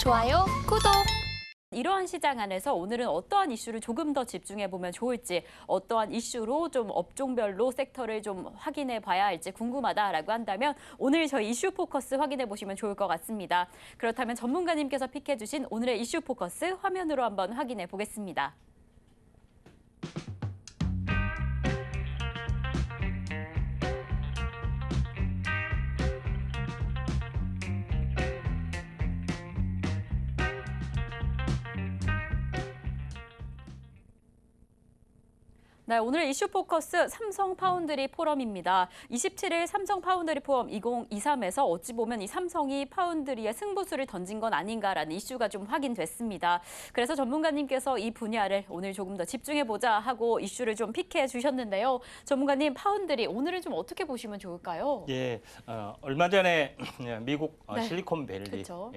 좋아요, 구독! 이러한 시장 안에서 오늘은 어떠한 이슈를 조금 더 집중해 보면 좋을지, 어떠한 이슈로 좀 업종별로 섹터를 좀 확인해 봐야 할지 궁금하다라고 한다면 오늘 저희 이슈 포커스 확인해 보시면 좋을 것 같습니다. 그렇다면 전문가님께서 픽해 주신 오늘의 이슈 포커스 화면으로 한번 확인해 보겠습니다. 네, 오늘 이슈 포커스 삼성 파운드리 포럼입니다. 27일 삼성 파운드리 포럼 2023에서 어찌 보면 이 삼성이 파운드리의 승부수를 던진 건 아닌가라는 이슈가 좀 확인됐습니다. 그래서 전문가님께서 이 분야를 오늘 조금 더 집중해보자 하고 이슈를 좀 픽해 주셨는데요. 전문가님, 파운드리 오늘은 좀 어떻게 보시면 좋을까요? 예, 얼마 전에 미국 네, 실리콘밸리 그렇죠.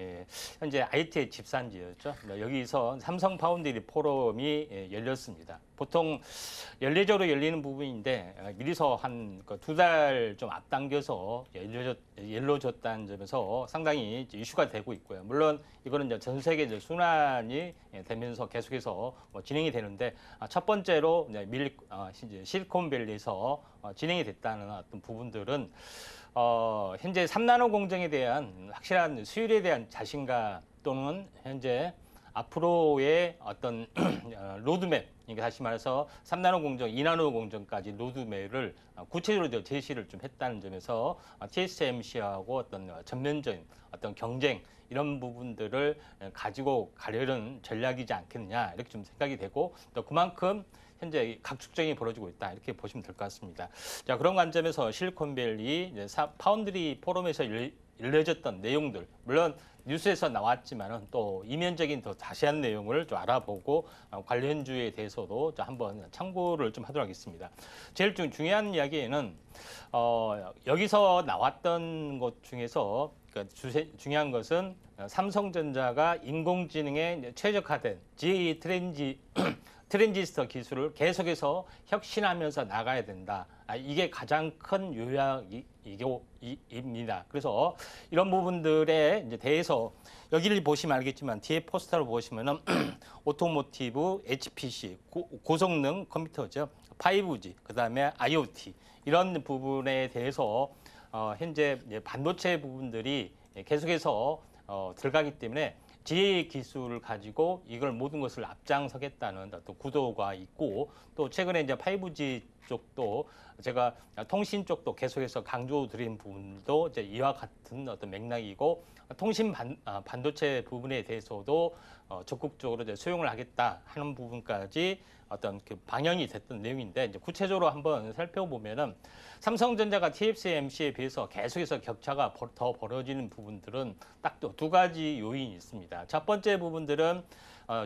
현재 IT의 집산지였죠. 여기서 삼성 파운드리 포럼이 열렸습니다. 보통 연례적으로 열리는 부분인데 미리서 한 2달 좀 앞당겨서 열려졌다는 점에서 상당히 이슈가 되고 있고요. 물론 이거는 이제 전 세계 순환이 되면서 계속해서 진행이 되는데 첫 번째로 실리콘밸리에서 진행이 됐다는 어떤 부분들은 현재 3나노 공정에 대한 확실한 수율에 대한 자신감 또는 현재 앞으로의 어떤 로드맵, 그러니까 다시 말해서 3나노 공정, 2나노 공정까지 로드맵을 구체적으로 제시를 좀 했다는 점에서 TSMC하고 어떤 전면적인 어떤 경쟁 이런 부분들을 가지고 가려는 전략이지 않겠냐 이렇게 좀 생각이 되고 또 그만큼 현재 각축전이 벌어지고 있다 이렇게 보시면 될 것 같습니다. 자, 그런 관점에서 실리콘밸리 파운드리 포럼에서 열려졌던 내용들, 물론 뉴스에서 나왔지만은 또 이면적인 더 자세한 내용을 좀 알아보고 관련주에 대해서도 좀 한번 참고를 좀 하도록 하겠습니다. 제일 중요한 이야기에는 여기서 나왔던 것 중에서 중요한 것은 삼성전자가 인공지능에 최적화된 GAA 트랜지스터 기술을 계속해서 혁신하면서 나가야 된다. 이게 가장 큰 요약입니다. 그래서 이런 부분들에 이제 대해서 여기를 보시면 알겠지만 뒤에 포스터를 보시면은 오토모티브, HPC, 고성능 컴퓨터죠. 5G, 그다음에 IoT 이런 부분에 대해서 현재 반도체 부분들이 계속해서 들어가기 때문에 GAA 기술을 가지고 이걸 모든 것을 앞장서겠다는 어떤 구도가 있고 또 최근에 이제 5G 쪽도 제가 통신 쪽도 계속해서 강조드린 부분도 이제 이와 같은 어떤 맥락이고 통신 반도체 부분에 대해서도 적극적으로 이제 수용을 하겠다 하는 부분까지 어떤 그 방향이 됐던 내용인데 이제 구체적으로 한번 살펴보면은 삼성전자가 TSMC에 비해서 계속해서 격차가 더 벌어지는 부분들은 딱 또 2가지 요인이 있습니다. 첫 번째 부분들은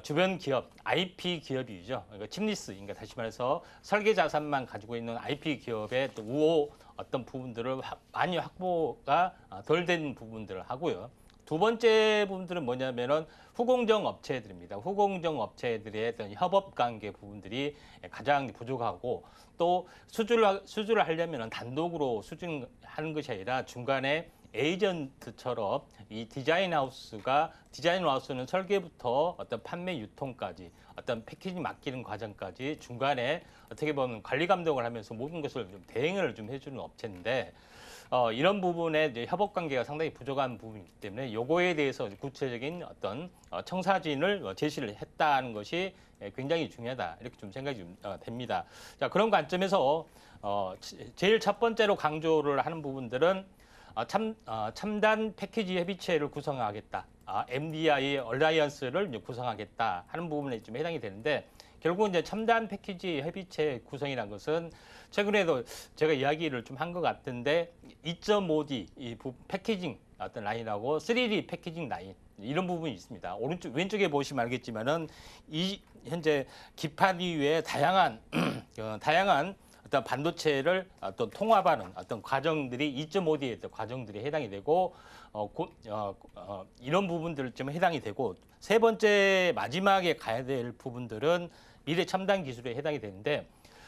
주변 기업, IP 기업이죠. 그러니까 칩리스, 그러니까 다시 말해서 설계 자산만 가지고 있는 IP 기업의 또 우호 어떤 부분들을 많이 확보가 덜 된 부분들을 하고요. 두 번째 부분들은 뭐냐면은 후공정 업체들입니다. 후공정 업체들의 어떤 협업 관계 부분들이 가장 부족하고 또 수주를 하려면은 단독으로 수주하는 것이 아니라 중간에 에이전트처럼 이 디자인 하우스는 설계부터 어떤 판매 유통까지 어떤 패키지 맡기는 과정까지 중간에 어떻게 보면 관리 감독을 하면서 모든 것을 좀 대행을 좀 해주는 업체인데 이런 부분에 이제 협업 관계가 상당히 부족한 부분이기 때문에 요거에 대해서 구체적인 어떤 청사진을 제시를 했다는 것이 굉장히 중요하다 이렇게 좀 생각이 좀 됩니다. 자, 그런 관점에서 제일 첫 번째로 강조를 하는 부분들은 첨단 패키지 협의체를 구성하겠다. MDI 얼라이언스를 구성하겠다 하는 부분에 좀 해당이 되는데 결국은 이제 첨단 패키지 협의체 구성이라는 것은 최근에도 제가 이야기를 좀 한 것 같은데 2.5D 이 패키징 어떤 라인하고 3D 패키징 라인 이런 부분이 있습니다. 왼쪽에 보시면 알겠지만은 이 현재 기판 이외에 다양한 어떤 반도체를 어떤 통합하는 어떤 과정들이 2.5D의 어떤 과정들이 해당이 되고 이런 부분들 좀 해당이 되고 세 번째 마지막에 가야 될 부분들은 미래 첨단 기술에 해당이 되는데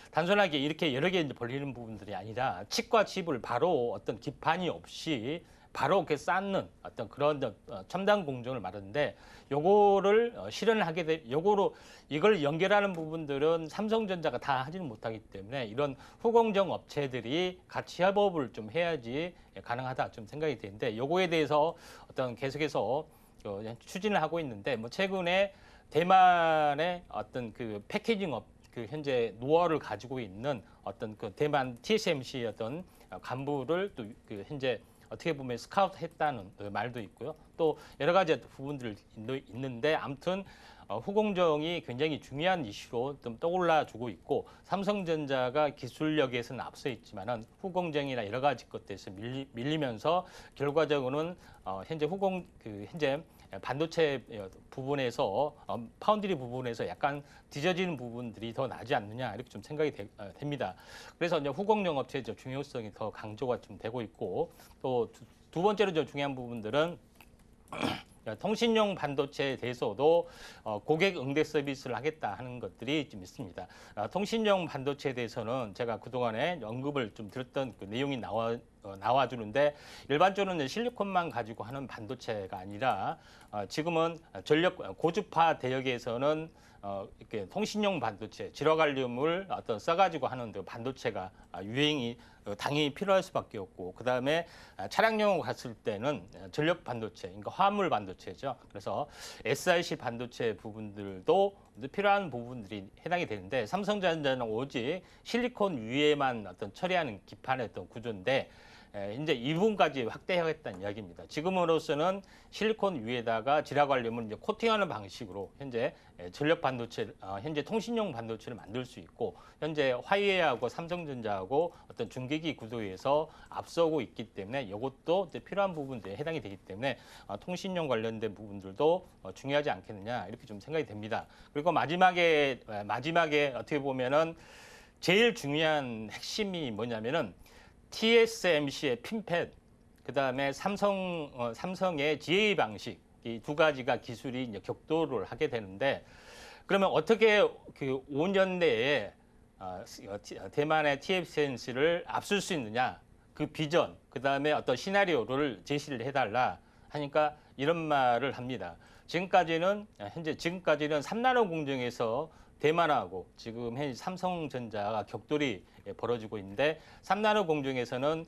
단순하게 이렇게 여러 개 벌리는 부분들이 아니라 칩과 칩을 바로 어떤 기판이 없이 바로 이렇게 쌓는 어떤 그런 첨단 공정을 말하는데 요거를 실현을 하게 돼 요거로 이걸 연결하는 부분들은 삼성전자가 다 하지는 못하기 때문에 이런 후공정 업체들이 같이 협업을 좀 해야지 가능하다 좀 생각이 되는데 요거에 대해서 어떤 계속해서 추진을 하고 있는데 뭐 최근에 대만의 어떤 그 패키징 업 그 현재 노하우를 가지고 있는 어떤 그 대만 TSMC 어떤 간부를 또 그 현재 어떻게 보면 스카우트했다는 말도 있고요. 또 여러 가지 부분들이 있는데 아무튼 후공정이 굉장히 중요한 이슈로 좀 떠올라주고 있고 삼성전자가 기술력에서는 앞서 있지만은 후공정이나 여러 가지 것들에서 밀리면서 결과적으로는 현재 현재 반도체 부분에서 파운드리 부분에서 약간 뒤처지는 부분들이 더 나지 않느냐 이렇게 좀 생각이 됩니다. 그래서 이제 후공정 업체의 중요성이 더 강조가 좀 되고 있고 또 두 번째로 좀 중요한 부분들은 통신용 반도체에 대해서도 고객 응대 서비스를 하겠다 하는 것들이 좀 있습니다. 통신용 반도체에 대해서는 제가 그동안에 언급을 좀 드렸던 그 내용이 나와주는데 일반적으로는 실리콘만 가지고 하는 반도체가 아니라 지금은 전력 고주파 대역에서는 이렇게 통신용 반도체, 질화갈륨을 어떤 써가지고 하는 반도체가 유행이 당연히 필요할 수밖에 없고 그 다음에 차량용으로 갔을 때는 전력 반도체, 그러니까 화물 반도체죠. 그래서 SiC 반도체 부분들도 필요한 부분들이 해당이 되는데 삼성전자는 오직 실리콘 위에만 어떤 처리하는 기판의 어떤 구조인데 이제 이 부분까지 확대하겠다는 이야기입니다. 지금으로서는 실리콘 위에다가 질화관륨을 이제 코팅하는 방식으로 현재 전력 반도체, 현재 통신용 반도체를 만들 수 있고 현재 화웨이하고 삼성전자하고 어떤 중계기 구도에서 앞서고 있기 때문에 이것도 이제 필요한 부분들에 해당이 되기 때문에 통신용 관련된 부분들도 중요하지 않겠느냐 이렇게 좀 생각이 됩니다. 그리고 마지막에 어떻게 보면은 제일 중요한 핵심이 뭐냐면은 TSMC의 핀팻, 그 다음에 삼성의 GA 방식 이 두 가지가 기술이 이제 격돌을 하게 되는데 그러면 어떻게 그 5년 내에 대만의 TSMC를 앞설 수 있느냐 그 비전, 그 다음에 어떤 시나리오를 제시를 해달라 하니까 이런 말을 합니다. 지금까지는 3나노 공정에서 대만하고 지금 현재 삼성전자가 격돌이 벌어지고 있는데 3나노 공정에서는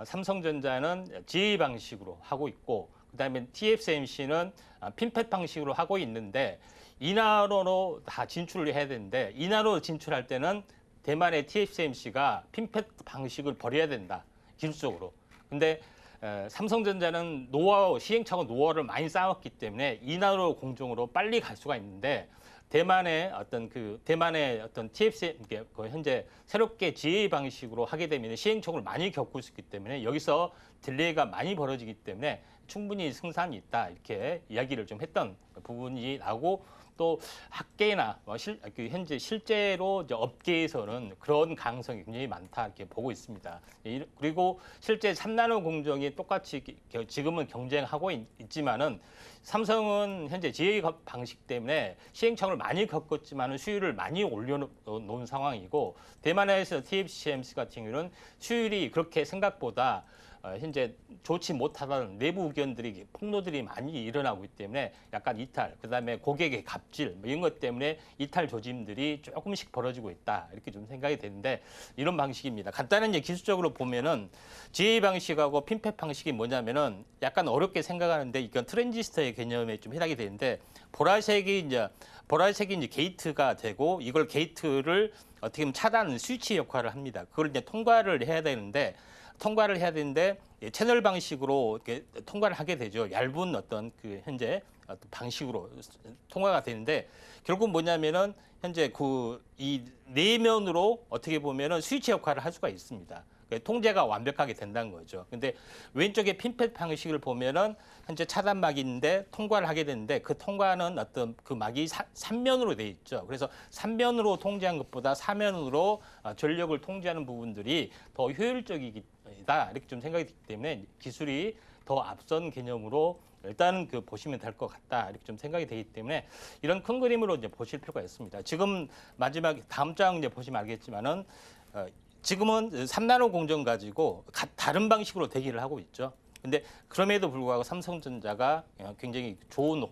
삼성전자는 GA 방식으로 하고 있고 그다음에 TSMC는 핀팻 방식으로 하고 있는데 2나노로 다 진출을 해야 되는데 2나노 진출할 때는 대만의 TSMC가 핀팻 방식을 버려야 된다 기술적으로. 근데 삼성전자는 시행착오 노하우를 많이 쌓았기 때문에 2나노 공정으로 빨리 갈 수가 있는데 대만의 어떤 TSM 현재 새롭게 GA 방식으로 하게 되면 시행착오를 많이 겪을 수 있기 때문에 여기서 딜레이가 많이 벌어지기 때문에 충분히 승산이 있다 이렇게 이야기를 좀 했던 부분이 나오고 또 학계나 현재 실제로 이제 업계에서는 그런 가능성이 굉장히 많다 이렇게 보고 있습니다. 그리고 실제 3나노 공정이 똑같이 지금은 경쟁하고 있지만은 삼성은 현재 GA 방식 때문에 시행착오를 많이 겪었지만은 수율을 많이 올려놓은 상황이고 대만에서 TSMC 같은 경우는 수율이 그렇게 생각보다 현재 좋지 못하다는 내부 의견들이 폭로들이 많이 일어나고 있기 때문에 약간 이탈, 그다음에 고객의 갑질 이런 것 때문에 이탈 조짐들이 조금씩 벌어지고 있다 이렇게 좀 생각이 되는데 이런 방식입니다. 간단한 이제 기술적으로 보면은 GA 방식하고 핀팻 방식이 뭐냐면은 약간 어렵게 생각하는데 이건 트랜지스터의 개념에 좀 해당이 되는데 보라색이 이제 게이트가 되고 이걸 게이트를 어떻게 보면 차단 스위치 역할을 합니다. 그걸 이제 통과를 해야 되는데 채널 방식으로 이렇게 통과를 하게 되죠. 얇은 어떤 그 현재 어떤 방식으로 통과가 되는데 결국 뭐냐면은 현재 이 내면으로 어떻게 보면은 스위치 역할을 할 수가 있습니다. 통제가 완벽하게 된다는 거죠. 근데 왼쪽에 핀팻 방식을 보면은 현재 차단막인데 통과를 하게 되는데 그 통과는 어떤 그 막이 3면으로 돼 있죠. 그래서 3면으로 통제한 것보다 4면으로 전력을 통제하는 부분들이 더 효율적이다 이렇게 좀 생각이 들기 때문에 기술이 더 앞선 개념으로 일단은 보시면 될 것 같다 이렇게 좀 생각이 되기 때문에 이런 큰 그림으로 이제 보실 필요가 있습니다. 지금 마지막 다음 장 이제 보시면 알겠지만은 지금은 3나노 공정 가지고 다른 방식으로 대기를 하고 있죠. 근데 그럼에도 불구하고 삼성전자가 굉장히 좋은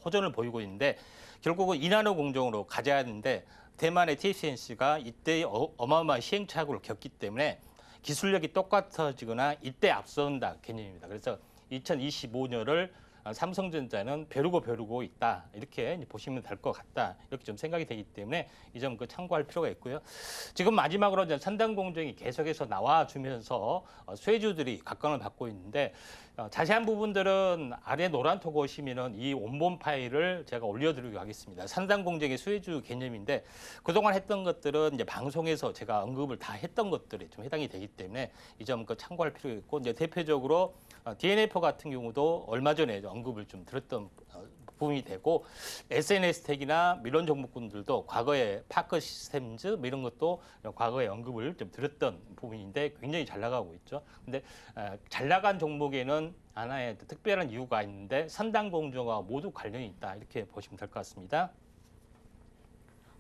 호전을 보이고 있는데 결국은 이나노 공정으로 가져야 하는데 대만의 TSMC가 이때 어마어마한 시행착오를 겪기 때문에 기술력이 똑같아지거나 이때 앞선다 개념입니다. 그래서 2025년을 삼성전자는 벼르고 있다 이렇게 보시면 될 것 같다 이렇게 좀 생각이 되기 때문에 이 점 참고할 필요가 있고요. 지금 마지막으로 이제 산당 공정이 계속해서 나와주면서 수혜주들이 각광을 받고 있는데 자세한 부분들은 아래 노란톡 보시면은 이 원본 파일을 제가 올려드리도록 하겠습니다. 산당 공정의 수혜주 개념인데 그동안 했던 것들은 이제 방송에서 제가 언급을 다 했던 것들이 좀 해당이 되기 때문에 이 점 참고할 필요가 있고 이제 대표적으로 DNF 같은 경우도 얼마 전에 언급을 좀 들었던 부분이 되고 SNS텍이나 밀원 종목군들도 과거에 파크 시스템즈 이런 것도 과거에 언급을 좀 들었던 부분인데 굉장히 잘 나가고 있죠. 근데 잘 나간 종목에는 하나의 특별한 이유가 있는데 산당 공정과 모두 관련이 있다 이렇게 보시면 될 것 같습니다.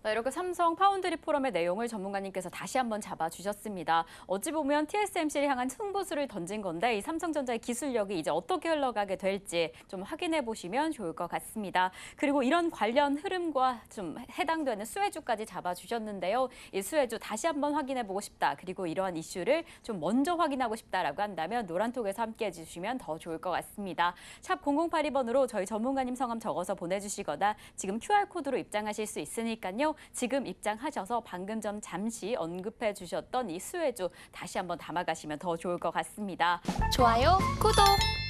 네, 이렇게 삼성 파운드리 포럼의 내용을 전문가님께서 다시 한번 잡아주셨습니다. 어찌 보면 TSMC를 향한 승부수를 던진 건데 이 삼성전자의 기술력이 이제 어떻게 흘러가게 될지 좀 확인해 보시면 좋을 것 같습니다. 그리고 이런 관련 흐름과 좀 해당되는 수혜주까지 잡아주셨는데요. 이 수혜주 다시 한번 확인해 보고 싶다. 그리고 이러한 이슈를 좀 먼저 확인하고 싶다라고 한다면 노란톡에서 함께해 주시면 더 좋을 것 같습니다. 샵 0082번으로 저희 전문가님 성함 적어서 보내주시거나 지금 QR코드로 입장하실 수 있으니까요. 지금 입장하셔서 방금 전 잠시 언급해 주셨던 이 수혜주 다시 한번 담아가시면 더 좋을 것 같습니다. 좋아요, 구독!